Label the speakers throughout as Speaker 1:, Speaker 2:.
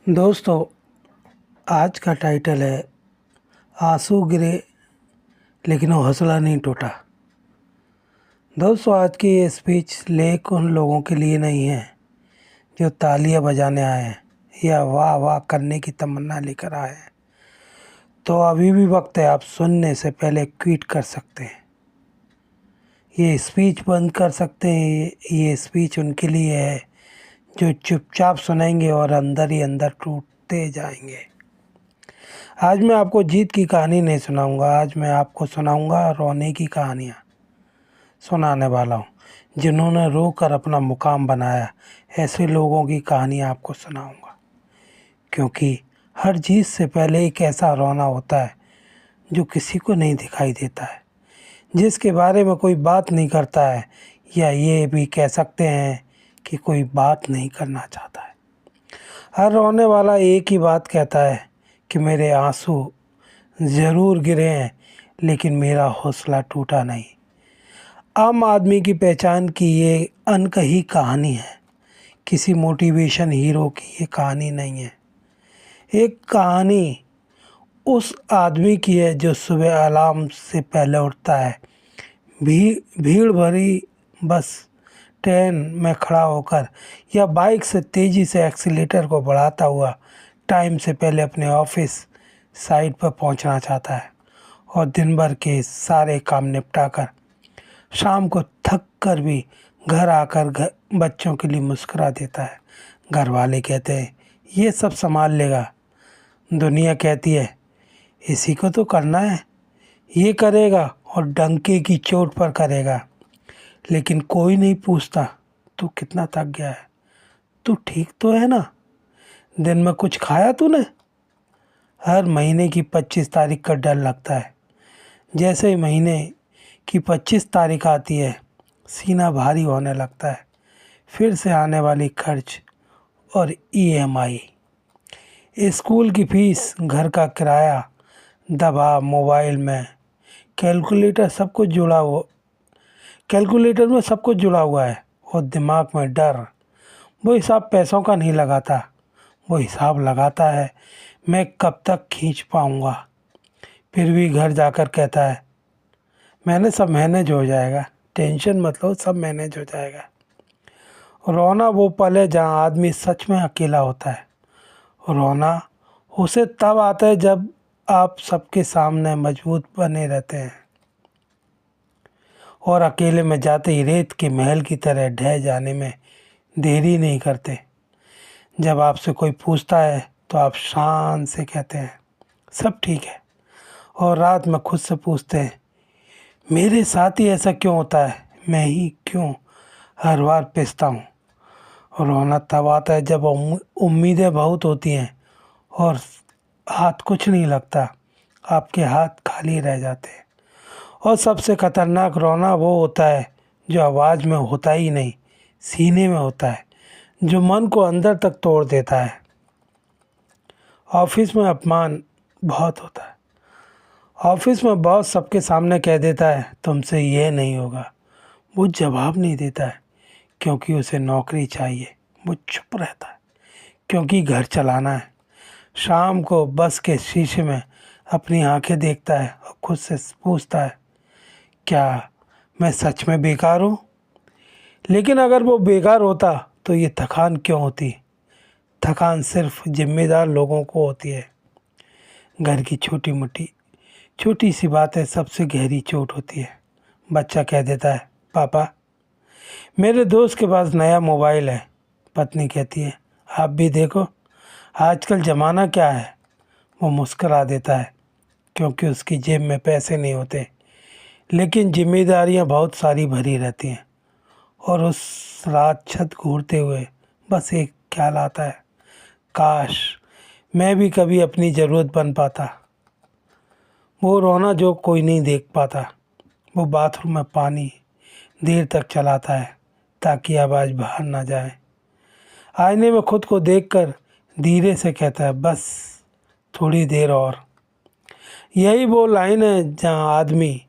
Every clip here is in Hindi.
Speaker 1: दोस्तों, आज का टाइटल है आंसू गिरे लेकिन वो हौसला नहीं टूटा। दोस्तों, आज की ये स्पीच लेख उन लोगों के लिए नहीं है जो तालियां बजाने आए हैं या वाह वाह करने की तमन्ना लेकर आए हैं। तो अभी भी वक्त है, आप सुनने से पहले क्विट कर सकते हैं, ये स्पीच बंद कर सकते हैं। ये स्पीच उनके लिए है जो चुपचाप सुनेंगे और अंदर ही अंदर टूटते जाएंगे। आज मैं आपको जीत की कहानी नहीं सुनाऊंगा, आज मैं आपको सुनाऊंगा रोने की कहानियाँ सुनाने वाला हूँ, जिन्होंने रो कर अपना मुकाम बनाया। ऐसे लोगों की कहानी आपको सुनाऊंगा, क्योंकि हर चीज़ से पहले एक ऐसा रोना होता है जो किसी को नहीं दिखाई देता है, जिसके बारे में कोई बात नहीं करता है, या ये भी कह सकते हैं कि कोई बात नहीं करना चाहता है। हर रोने वाला एक ही बात कहता है कि मेरे आंसू ज़रूर गिरे हैं लेकिन मेरा हौसला टूटा नहीं। आम आदमी की पहचान की ये अनकही कहानी है, किसी मोटिवेशन हीरो की ये कहानी नहीं है। एक कहानी उस आदमी की है जो सुबह अलार्म से पहले उठता है, भीड़ भरी बस ट्रेन में खड़ा होकर या बाइक से तेज़ी से एक्सीलेटर को बढ़ाता हुआ टाइम से पहले अपने ऑफिस साइट पर पहुंचना चाहता है, और दिन भर के सारे काम निपटा कर शाम को थक कर भी घर आकर बच्चों के लिए मुस्कुरा देता है। घर वाले कहते हैं ये सब संभाल लेगा, दुनिया कहती है इसी को तो करना है, ये करेगा और डंके की चोट पर करेगा। लेकिन कोई नहीं पूछता तू कितना थक गया है, तू ठीक तो है ना, दिन में कुछ खाया तूने। हर महीने की 25 तारीख का डर लगता है। जैसे ही महीने की 25 तारीख आती है, सीना भारी होने लगता है। फिर से आने वाली खर्च और ईएमआई, स्कूल की फीस, घर का किराया, दबाव, मोबाइल में कैलकुलेटर में सब कुछ जुड़ा हुआ है, और दिमाग में डर। वो हिसाब पैसों का नहीं लगाता, वो हिसाब लगाता है मैं कब तक खींच पाऊँगा। फिर भी घर जाकर कहता है सब मैनेज हो जाएगा, टेंशन मत लो, सब मैनेज हो जाएगा। रोना वो पल है जहाँ आदमी सच में अकेला होता है। रोना उसे तब आता है जब आप सबके सामने मजबूत बने रहते हैं और अकेले में जाते ही रेत के महल की तरह ढह जाने में देरी नहीं करते। जब आपसे कोई पूछता है तो आप शान से कहते हैं सब ठीक है, और रात में खुद से पूछते हैं मेरे साथ ही ऐसा क्यों होता है, मैं ही क्यों हर बार पिसता हूँ। रोना तब आता है जब उम्मीदें बहुत होती हैं और हाथ कुछ नहीं लगता, आपके हाथ खाली रह जाते हैं। और सबसे खतरनाक रोना वो होता है जो आवाज़ में होता ही नहीं, सीने में होता है, जो मन को अंदर तक तोड़ देता है। ऑफिस में अपमान बहुत होता है। ऑफिस में बॉस सबके सामने कह देता है तुमसे ये नहीं होगा। वो जवाब नहीं देता है क्योंकि उसे नौकरी चाहिए, वो चुप रहता है क्योंकि घर चलाना है। शाम को बस के शीशे में अपनी आंखें देखता है और खुद से पूछता है क्या मैं सच में बेकार हूँ। लेकिन अगर वो बेकार होता तो ये थकान क्यों होती। थकान सिर्फ जिम्मेदार लोगों को होती है। घर की छोटी सी बातें सबसे गहरी चोट होती है। बच्चा कह देता है पापा मेरे दोस्त के पास नया मोबाइल है। पत्नी कहती है आप भी देखो आजकल ज़माना क्या है। वो मुस्करा देता है क्योंकि उसकी जेब में पैसे नहीं होते, लेकिन जिम्मेदारियां बहुत सारी भरी रहती हैं। और उस रात छत घूरते हुए बस एक ख्याल आता है काश मैं भी कभी अपनी ज़रूरत बन पाता। वो रोना जो कोई नहीं देख पाता। वो बाथरूम में पानी देर तक चलाता है ताकि आवाज़ बाहर ना जाए। आईने में खुद को देखकर धीरे से कहता है बस थोड़ी देर और। यही वो लाइन है जहाँ आदमी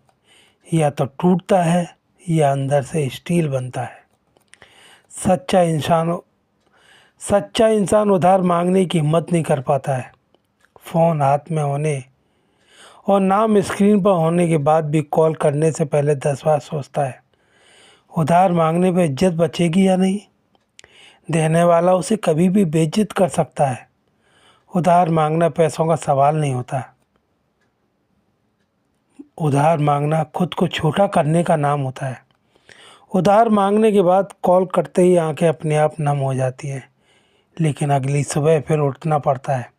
Speaker 1: या तो टूटता है या अंदर से स्टील बनता है। सच्चा इंसान सच्चा इंसान उधार मांगने की हिम्मत नहीं कर पाता है। फ़ोन हाथ में होने और नाम स्क्रीन पर होने के बाद भी कॉल करने से पहले 10 बार सोचता है, उधार मांगने पर इज्जत बचेगी या नहीं। देने वाला उसे कभी भी बेइज्जत कर सकता है। उधार मांगना पैसों का सवाल नहीं होता। उधार मांगना खुद को छोटा करने का नाम होता है। उधार मांगने के बाद कॉल करते ही आंखें अपने आप नम हो जाती हैं, लेकिन अगली सुबह फिर उठना पड़ता है,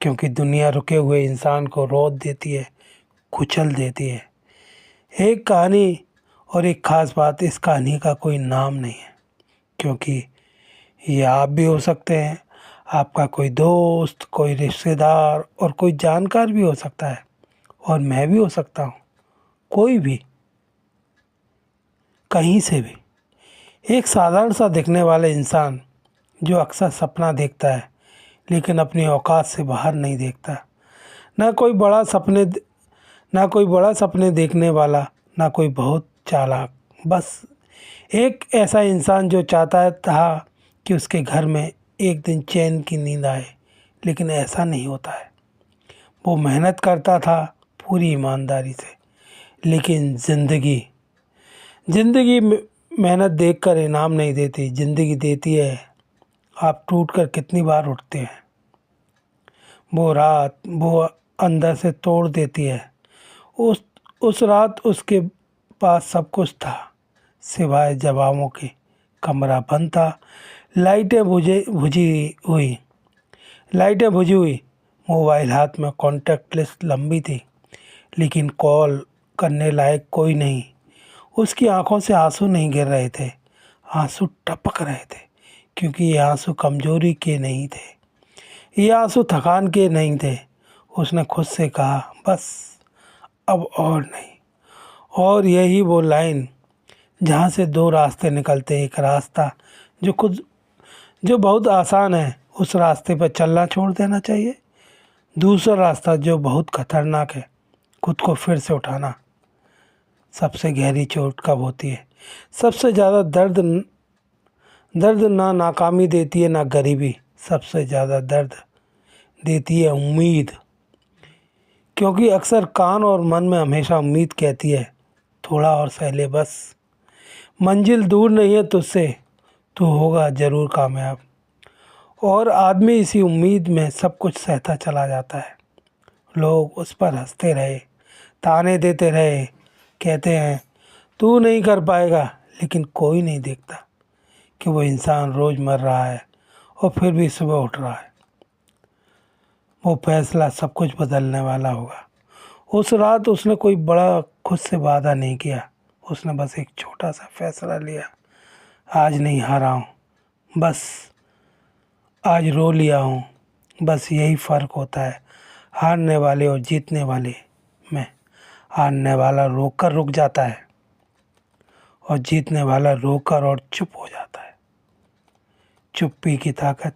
Speaker 1: क्योंकि दुनिया रुके हुए इंसान को रोक देती है, कुचल देती है। एक कहानी और एक ख़ास बात, इस कहानी का कोई नाम नहीं है, क्योंकि ये आप भी हो सकते हैं, आपका कोई दोस्त, कोई रिश्तेदार और कोई जानकार भी हो सकता है, और मैं भी हो सकता हूँ, कोई भी, कहीं से भी। एक साधारण सा दिखने वाला इंसान जो अक्सर सपना देखता है लेकिन अपनी औकात से बाहर नहीं देखता। ना कोई बड़ा सपने ना कोई बड़ा सपने देखने वाला, ना कोई बहुत चालाक, बस एक ऐसा इंसान जो चाहता था कि उसके घर में एक दिन चैन की नींद आए, लेकिन ऐसा नहीं होता है। वो मेहनत करता था पूरी ईमानदारी से, लेकिन ज़िंदगी मेहनत देखकर इनाम नहीं देती। ज़िंदगी देती है आप टूट कर कितनी बार उठते हैं। वो रात वो अंदर से तोड़ देती है। उस रात उसके पास सब कुछ था सिवाय जवाबों के। कमरा बंद था, लाइटें बुझी हुई, मोबाइल हाथ में, कॉन्टैक्ट लिस्ट लंबी थी, लेकिन कॉल करने लायक कोई नहीं। उसकी आंखों से आंसू नहीं गिर रहे थे, आंसू टपक रहे थे, क्योंकि ये आंसू कमजोरी के नहीं थे, ये आंसू थकान के नहीं थे। उसने खुद से कहा, बस अब और नहीं। और यही वो लाइन जहाँ से दो रास्ते निकलते हैं। एक रास्ता जो बहुत आसान है, उस रास्ते पर चलना छोड़ देना चाहिए। दूसरा रास्ता जो बहुत खतरनाक है, खुद को फिर से उठाना। सबसे गहरी चोट कब होती है? सबसे ज़्यादा दर्द ना नाकामी देती है ना गरीबी, सबसे ज़्यादा दर्द देती है उम्मीद। क्योंकि अक्सर कान और मन में हमेशा उम्मीद कहती है, थोड़ा और सह ले बस, मंजिल दूर नहीं है तुझसे, तू होगा ज़रूर कामयाब। और आदमी इसी उम्मीद में सब कुछ सहता चला जाता है। लोग उस पर हंसते रहे, ताने देते रहे, कहते हैं तू नहीं कर पाएगा, लेकिन कोई नहीं देखता कि वो इंसान रोज़ मर रहा है और फिर भी सुबह उठ रहा है। वो फैसला सब कुछ बदलने वाला होगा। उस रात उसने कोई बड़ा खुद से वादा नहीं किया, उसने बस एक छोटा सा फैसला लिया, आज नहीं हारा हूँ, बस आज रो लिया हूँ। बस यही फ़र्क होता है हारने वाले और जीतने वाले में। हारने वाला रोकर रुक जाता है और जीतने वाला रोकर और चुप हो जाता है। चुप्पी की ताकत।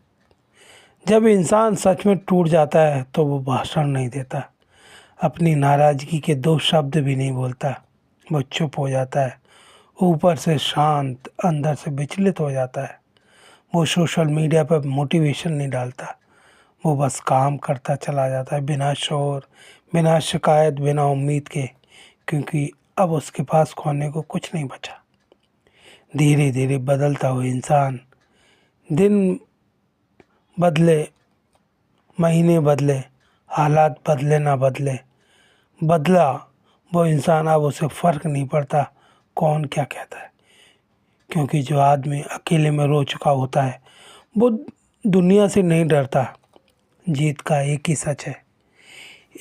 Speaker 1: जब इंसान सच में टूट जाता है तो वो भाषण नहीं देता, अपनी नाराज़गी के दो शब्द भी नहीं बोलता, वो चुप हो जाता है, ऊपर से शांत, अंदर से विचलित हो जाता है। वो सोशल मीडिया पर मोटिवेशन नहीं डालता, वो बस काम करता चला जाता है, बिना शोर, बिना शिकायत, बिना उम्मीद के, क्योंकि अब उसके पास खोने को कुछ नहीं बचा। धीरे धीरे बदलता हुआ इंसान, दिन बदले, महीने बदले, हालात बदले ना बदला वो इंसान, अब उसे फ़र्क नहीं पड़ता कौन क्या कहता है, क्योंकि जो आदमी अकेले में रो चुका होता है वो दुनिया से नहीं डरता। जीत का एक ही सच है,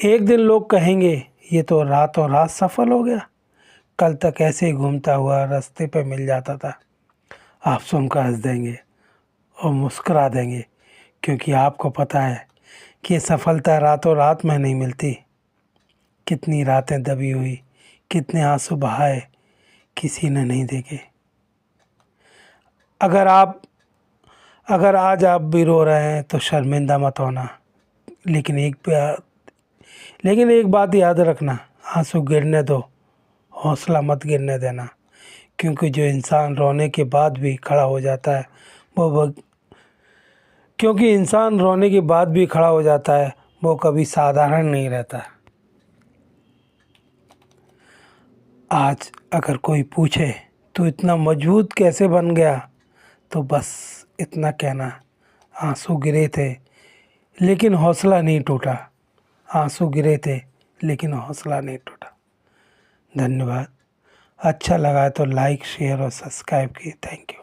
Speaker 1: एक दिन लोग कहेंगे ये तो रातों रात सफल हो गया, कल तक ऐसे ही घूमता हुआ रास्ते पे मिल जाता था। आप सुनकर हंस देंगे और मुस्कुरा देंगे, क्योंकि आपको पता है कि ये सफलता रातों रात में नहीं मिलती। कितनी रातें दबी हुई, कितने आंसू बहाए, किसी ने नहीं देखे। अगर आज आप भी रो रहे हैं तो शर्मिंदा मत होना, लेकिन एक बात याद रखना, आंसू गिरने दो, हौसला मत गिरने देना। क्योंकि जो इंसान रोने के बाद भी खड़ा हो जाता है वो क्योंकि इंसान रोने के बाद भी खड़ा हो जाता है, वो कभी साधारण नहीं रहता। आज अगर कोई पूछे तो इतना मजबूत कैसे बन गया, तो बस इतना कहना, आंसू गिरे थे लेकिन हौसला नहीं टूटा। आंसू गिरे थे लेकिन हौसला नहीं टूटा। धन्यवाद। अच्छा लगा तो लाइक शेयर और सब्सक्राइब की। Thank you.